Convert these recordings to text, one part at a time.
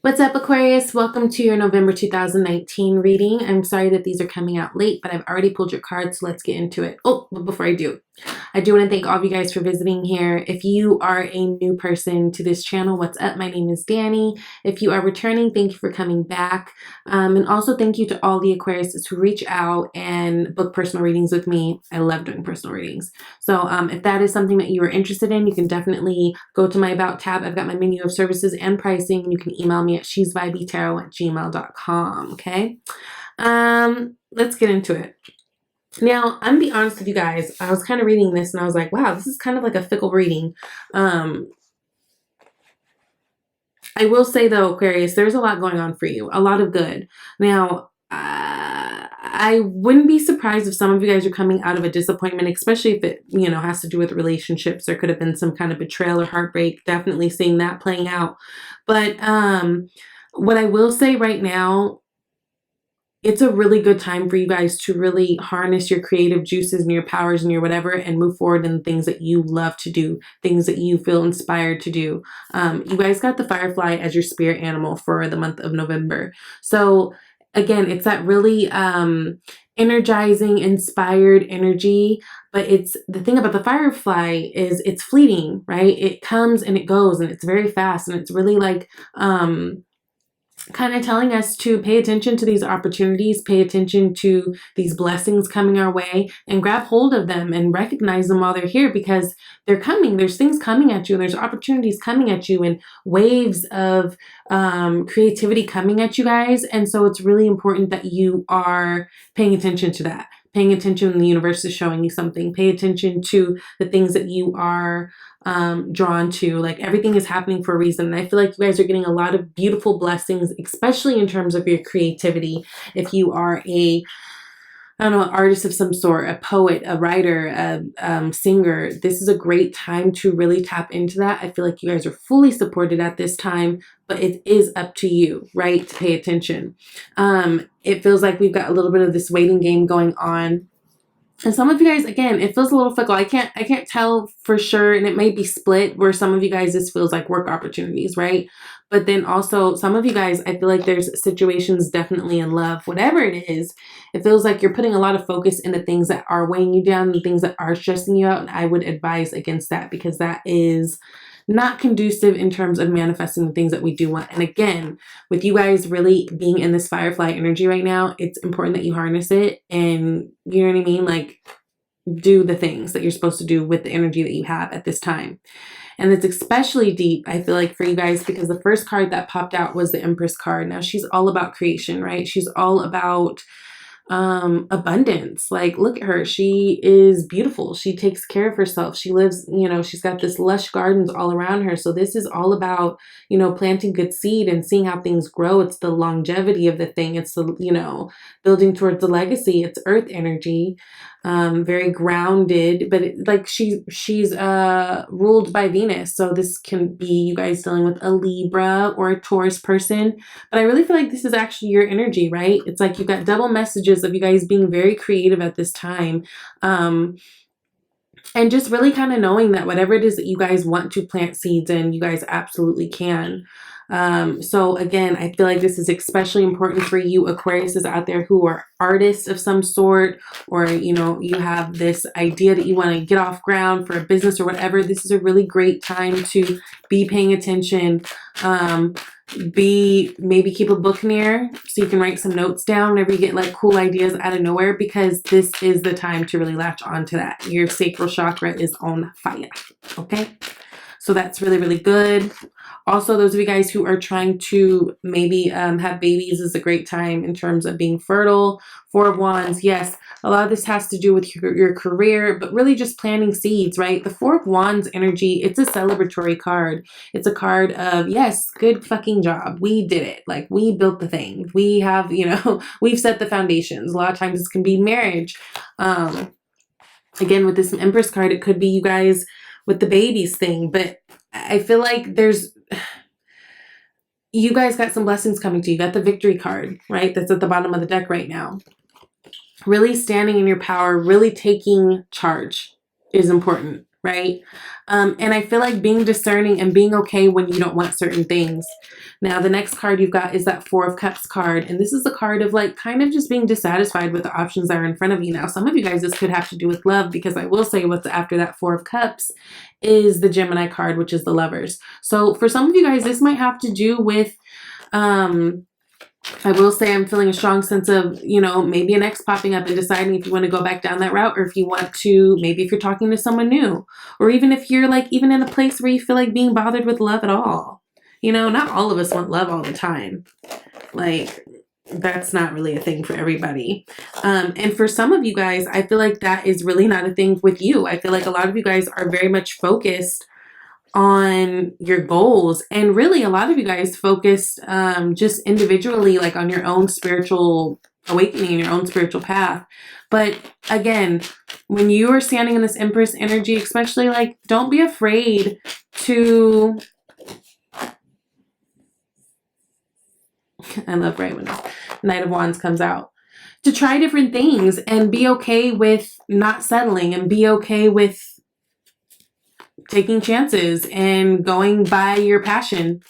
What's up, Aquarius? Welcome to your November 2019 reading. I'm sorry that these are coming out late, but I've already pulled your cards, so let's get into it. Oh, but before I do want to thank all of you guys for visiting here. If you are a new person to this channel, what's up? My name is Danny. If you are returning, thank you for coming back. And also thank you to all the Aquariuses who reach out and book personal readings with me. I love doing personal readings. So if that is something that you are interested in, you can definitely go to my About tab. I've got my menu of services and pricing. You can email me at shesvibeytarot@gmail.com. Okay. Let's get into it. Now, I'm gonna be honest with you guys. I was kind of reading this and I was like, wow, this is kind of like a fickle reading. I will say though, Aquarius, there's a lot going on for you, a lot of good. Now, I wouldn't be surprised if some of you guys are coming out of a disappointment, especially if it, has to do with relationships. There could have been some kind of betrayal or heartbreak. Definitely seeing that playing out. But what I will say right now, it's a really good time for you guys to really harness your creative juices and your powers and your whatever and move forward in the things that you love to do, things that you feel inspired to do. You guys got the Firefly as your spirit animal for the month of November. So again, it's that really energizing, inspired energy. But it's the thing about the Firefly is it's fleeting, right? It comes and it goes and it's very fast, and it's really like kind of telling us to pay attention to these opportunities, pay attention to these blessings coming our way, and grab hold of them and recognize them while they're here, because they're coming. There's things coming at you, and there's opportunities coming at you, and waves of creativity coming at you guys. And so it's really important that you are paying attention to that. Paying attention when the universe is showing you something. Pay attention to the things that you are drawn to. Like, everything is happening for a reason. And I feel like you guys are getting a lot of beautiful blessings, especially in terms of your creativity. If you are an artist of some sort, a poet, a writer, a singer, this is a great time to really tap into that. I feel like you guys are fully supported at this time, but it is up to you, right, to pay attention. It feels like we've got a little bit of this waiting game going on. And some of you guys, again, it feels a little fickle. I can't tell for sure, and it may be split, where some of you guys, this feels like work opportunities, right? But then also some of you guys, I feel like there's situations definitely in love. Whatever it is, it feels like you're putting a lot of focus into things that are weighing you down and things that are stressing you out. And I would advise against that, because that is not conducive in terms of manifesting the things that we do want. And again, with you guys really being in this Firefly energy right now, it's important that you harness it and, you know what I mean? Like, do the things that you're supposed to do with the energy that you have at this time. And it's especially deep, I feel like, for you guys, because the first card that popped out was the Empress card. Now, she's all about creation, right? She's all about abundance. Like, look at her. She is beautiful. She takes care of herself. She lives, she's got this lush gardens all around her. So this is all about, planting good seed and seeing how things grow. It's the longevity of the thing. It's the, building towards the legacy. It's earth energy. Very grounded, but she's ruled by Venus. So this can be you guys dealing with a Libra or a Taurus person. But I really feel like this is actually your energy, right? It's like you've got double messages of you guys being very creative at this time. And just really kind of knowing that whatever it is that you guys want to plant seeds in, you guys absolutely can. So again, I feel like this is especially important for you Aquariuses out there who are artists of some sort, or, you have this idea that you want to get off ground for a business or whatever. This is a really great time to be paying attention. Maybe keep a book near so you can write some notes down whenever you get like cool ideas out of nowhere, because this is the time to really latch onto that. Your sacral chakra is on fire. Okay. So that's really, really good. Also, those of you guys who are trying to maybe have babies, is a great time in terms of being fertile. Four of Wands, yes, a lot of this has to do with your career, but really just planting seeds, right? The Four of Wands energy, it's a celebratory card. It's a card of, yes, good fucking job. We did it. Like, we built the thing. We have, we've set the foundations. A lot of times this can be marriage. Again, with this Empress card, it could be you guys with the babies thing, but I feel like you guys got some blessings coming to you. You got the Victory card, right? That's at the bottom of the deck right now. Really standing in your power, really taking charge is important, right? And I feel like being discerning and being okay when you don't want certain things. Now, the next card you've got is that Four of Cups card. And this is the card of like kind of just being dissatisfied with the options that are in front of you. Now, some of you guys, this could have to do with love, because I will say what's after that Four of Cups is the Gemini card, which is the Lovers. So for some of you guys, this might have to do with, I will say I'm feeling a strong sense of, you know, maybe an ex popping up and deciding if you want to go back down that route, or if you want to, maybe if you're talking to someone new, or even if you're like even in a place where you feel like being bothered with love at all. You know, not all of us want love all the time. Like, that's not really a thing for everybody. And for some of you guys, I feel like that is really not a thing with you. I feel like a lot of you guys are very much focused on your goals, and really a lot of you guys focused just individually, like on your own spiritual awakening, your own spiritual path. But again, when you are standing in this Empress energy, especially, like, don't be afraid to, I love right when Knight of Wands comes out, to try different things and be okay with not settling, and be okay with taking chances and going by your passion.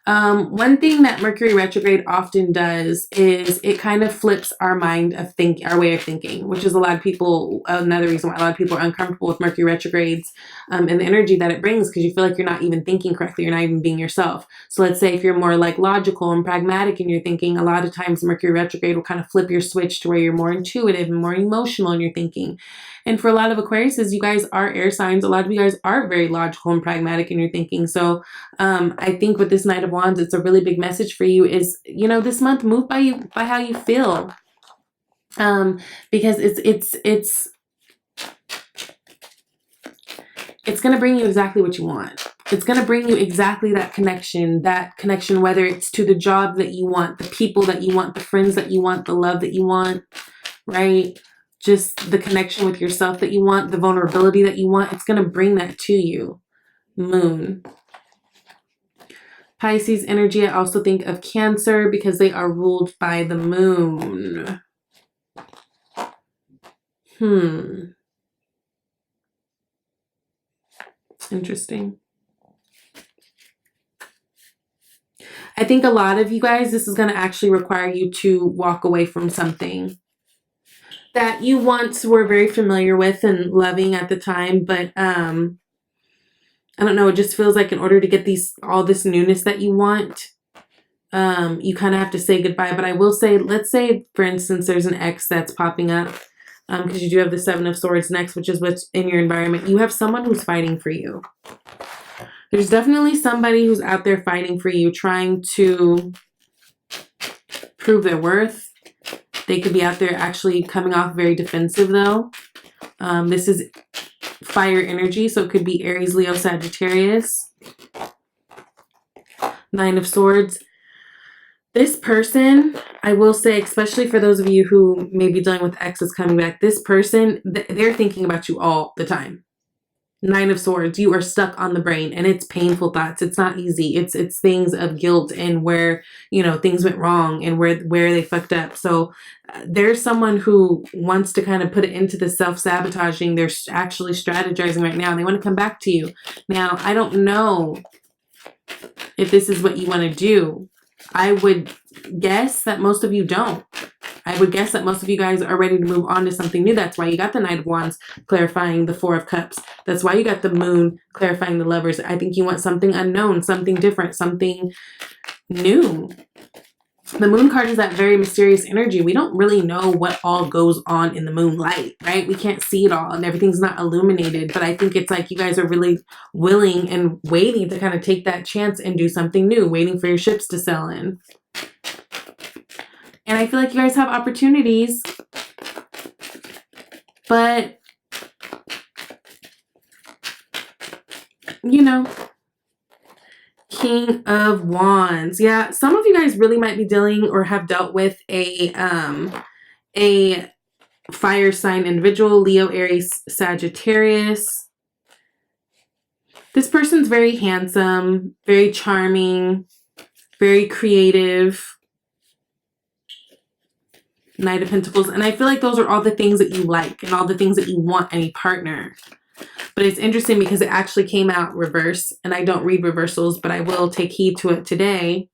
One thing that Mercury retrograde often does is it kind of flips our mind of our way of thinking, which is a lot of people, another reason why a lot of people are uncomfortable with Mercury retrogrades and the energy that it brings, because you feel like you're not even thinking correctly, you're not even being yourself. So let's say if you're more like logical and pragmatic in your thinking, a lot of times Mercury retrograde will kind of flip your switch to where you're more intuitive and more emotional in your thinking. And for a lot of Aquariuses, you guys are air signs. A lot of you guys are very logical and pragmatic in your thinking. So I think with this Knight of Wands, it's a really big message for you is, you know, this month, move by how you feel. Because it's going to bring you exactly what you want. It's going to bring you exactly that connection, whether it's to the job that you want, the people that you want, the friends that you want, the love that you want, right? Just the connection with yourself that you want, the vulnerability that you want. It's going to bring that to you. Moon. Pisces energy, I also think of Cancer because they are ruled by the moon. Interesting. I think a lot of you guys, this is going to actually require you to walk away from something that you once were very familiar with and loving at the time, but I don't know, it just feels like in order to get all this newness that you want, you kind of have to say goodbye. But I will say, let's say, for instance, there's an ex that's popping up, because you do have the Seven of Swords next, which is what's in your environment. You have someone who's fighting for you. There's definitely somebody who's out there fighting for you, trying to prove their worth. They could be out there actually coming off very defensive, though. This is fire energy, so it could be Aries, Leo, Sagittarius. Nine of Swords. This person, I will say, especially for those of you who may be dealing with exes coming back, this person, they're thinking about you all the time. Nine of Swords, you are stuck on the brain, and it's painful thoughts. It's not easy. It's things of guilt and where, you know, things went wrong and where they fucked up. So there's someone who wants to kind of put it into the self-sabotaging. They're actually strategizing right now, and they want to come back to you. Now, I don't know if this is what you want to do. I would guess that most of you don't. I would guess that most of you guys are ready to move on to something new. That's why you got the Knight of Wands clarifying the Four of Cups. That's why you got the Moon clarifying the Lovers. I think you want something unknown, something different, something new. The Moon card is that very mysterious energy. We don't really know what all goes on in the moonlight, right? We can't see it all and everything's not illuminated. But I think it's like you guys are really willing and waiting to kind of take that chance and do something new, waiting for your ships to sail in. And I feel like you guys have opportunities, but, you know, King of Wands. Yeah, some of you guys really might be dealing or have dealt with a fire sign individual, Leo, Aries, Sagittarius. This person's very handsome, very charming, very creative. Knight of Pentacles. And I feel like those are all the things that you like and all the things that you want in a partner. But it's interesting because it actually came out reverse, and I don't read reversals, but I will take heed to it today.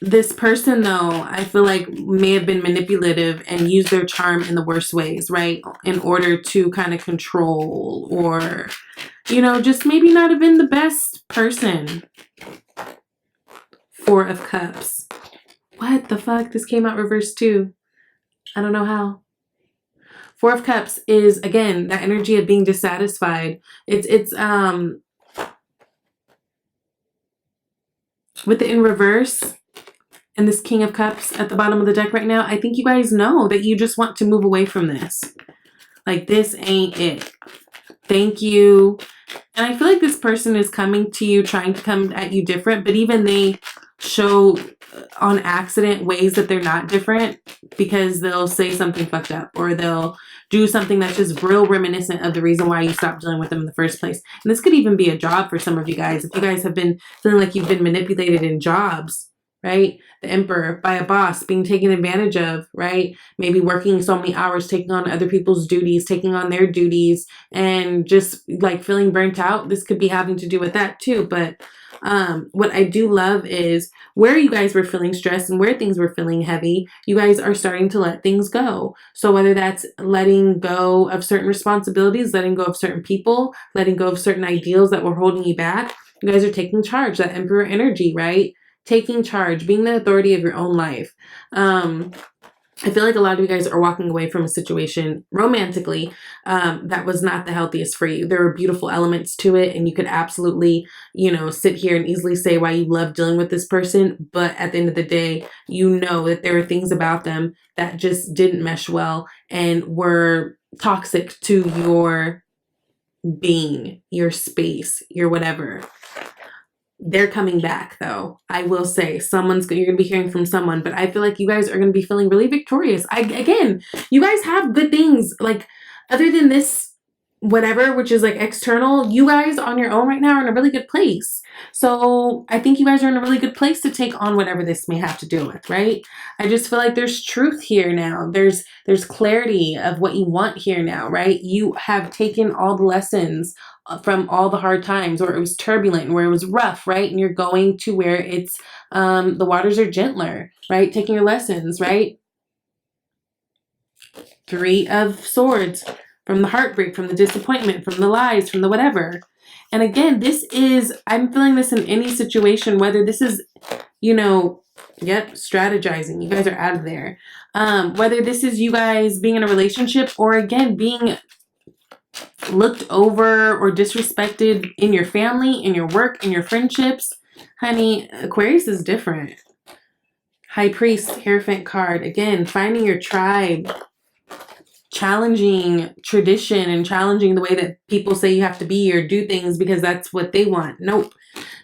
This person, though, I feel like may have been manipulative and used their charm in the worst ways, right? In order to kind of control or, you know, just maybe not have been the best person. Four of Cups. What the fuck? This came out reverse too. I don't know how. Four of Cups is, again, that energy of being dissatisfied. It's with it in reverse and this King of Cups at the bottom of the deck right now, I think you guys know that you just want to move away from this. Like, this ain't it. Thank you. And I feel like this person is coming to you, trying to come at you different, but even they show on accident ways that they're not different, because they'll say something fucked up or they'll do something that's just real reminiscent of the reason why you stopped dealing with them in the first place. And this could even be a job for some of you guys. If you guys have been feeling like you've been manipulated in jobs, right? The Emperor, by a boss, being taken advantage of, right? Maybe working so many hours, taking on other people's duties, taking on their duties, and just like feeling burnt out. This could be having to do with that too. But what I do love is where you guys were feeling stressed and where things were feeling heavy, you guys are starting to let things go. So whether that's letting go of certain responsibilities, letting go of certain people, letting go of certain ideals that were holding you back, you guys are taking charge, that Emperor energy, right? Taking charge, being the authority of your own life. I feel like a lot of you guys are walking away from a situation romantically that was not the healthiest for you. There were beautiful elements to it, and you could absolutely, you know, sit here and easily say why you love dealing with this person. But at the end of the day, you know that there are things about them that just didn't mesh well and were toxic to your being, your space, your whatever. They're coming back, though. I will say you're going to be hearing from someone, but I feel like you guys are going to be feeling really victorious. Again, you guys have good things, like, other than this whatever, which is like external, you guys on your own right now are in a really good place. So I think you guys are in a really good place to take on whatever this may have to do with, right? I just feel like there's truth here now. There's clarity of what you want here now, right? You have taken all the lessons from all the hard times where it was turbulent, where it was rough, right? And you're going to where it's, the waters are gentler, right? Taking your lessons, right? Three of Swords. From the heartbreak, from the disappointment, from the lies, from the whatever. And again, this is, I'm feeling this in any situation, whether this is, you know, strategizing. You guys are out of there. Whether this is you guys being in a relationship or, again, being looked over or disrespected in your family, in your work, in your friendships. Honey, Aquarius is different. High Priest, Hierophant card. Again, finding your tribe. Challenging tradition and challenging the way that people say you have to be or do things because that's what they want. Nope.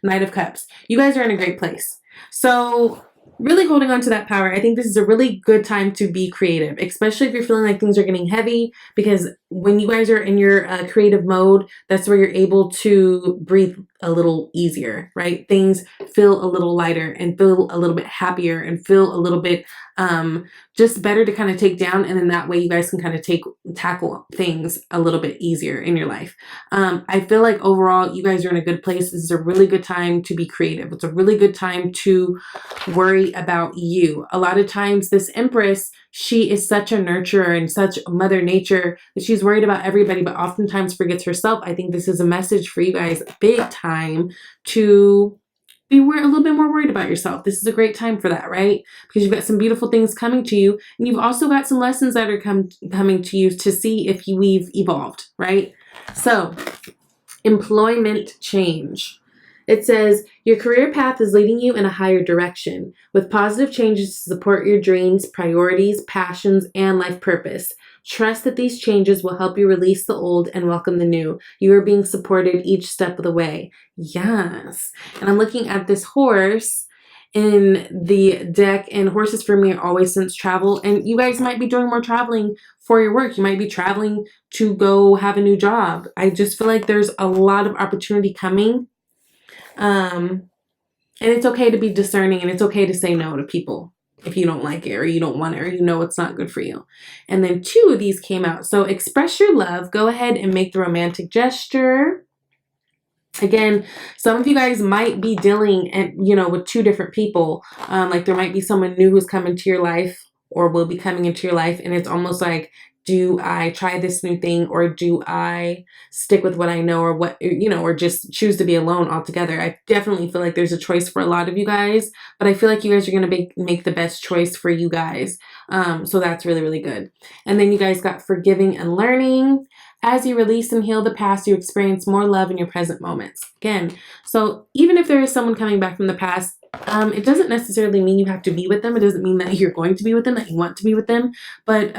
Knight of Cups. You guys are in a great place. So really holding on to that power. I think this is a really good time to be creative, especially if you're feeling like things are getting heavy, because when you guys are in your creative mode, that's where you're able to breathe a little easier, right? Things feel a little lighter and feel a little bit happier and feel a little bit just better to kind of take down. And then that way you guys can kind of tackle things a little bit easier in your life. I feel like overall you guys are in a good place. This is a really good time to be creative. It's a really good time to worry about you. A lot of times this Empress, she is such a nurturer and such Mother Nature that she's worried about everybody, but oftentimes forgets herself. I think this is a message for you guys big time to be a little bit more worried about yourself. This is a great time for that, right? Because you've got some beautiful things coming to you, and you've also got some lessons that are coming to you to see if we've evolved, right? So, employment change. It says, your career path is leading you in a higher direction, with positive changes to support your dreams, priorities, passions, and life purpose. Trust that these changes will help you release the old and welcome the new. You are being supported each step of the way. Yes. And I'm looking at this horse in the deck, and horses for me are always since travel, and you guys might be doing more traveling for your work. You might be traveling to go have a new job. I just feel like there's a lot of opportunity coming. And it's okay to be discerning, and it's okay to say no to people. if you don't like it or you don't want it or you know it's not good for you. And then 2 of these came out. So express your love. Go ahead and make the romantic gesture. Again, some of you guys might be dealing with 2 different people. Like there might be someone new who's come into your life or will be coming into your life, and it's almost like, do I try this new thing or do I stick with what I know, or or just choose to be alone altogether? I definitely feel like there's a choice for a lot of you guys, but I feel like you guys are going to make the best choice for you guys. So that's really, really good. And then you guys got forgiving and learning. As you release and heal the past, you experience more love in your present moments. Again, so even if there is someone coming back from the past, it doesn't necessarily mean you have to be with them. It doesn't mean that you're going to be with them, that you want to be with them, but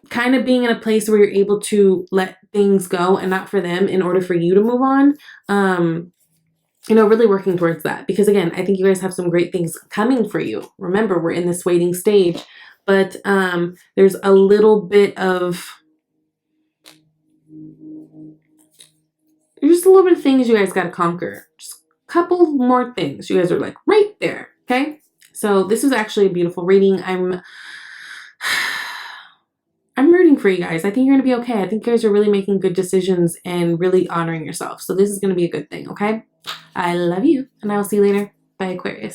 kind of being in a place where you're able to let things go and not for them in order for you to move on. Really working towards that, because again, I think you guys have some great things coming for you. Remember, we're in this waiting stage, but there's a little bit of things you guys got to conquer. Just a couple more things. You guys are like right there. Okay. So this is actually a beautiful reading. I'm rooting for you guys. I think you're going to be okay. I think you guys are really making good decisions and really honoring yourself. So this is going to be a good thing. Okay. I love you, and I will see you later. Bye, Aquarius.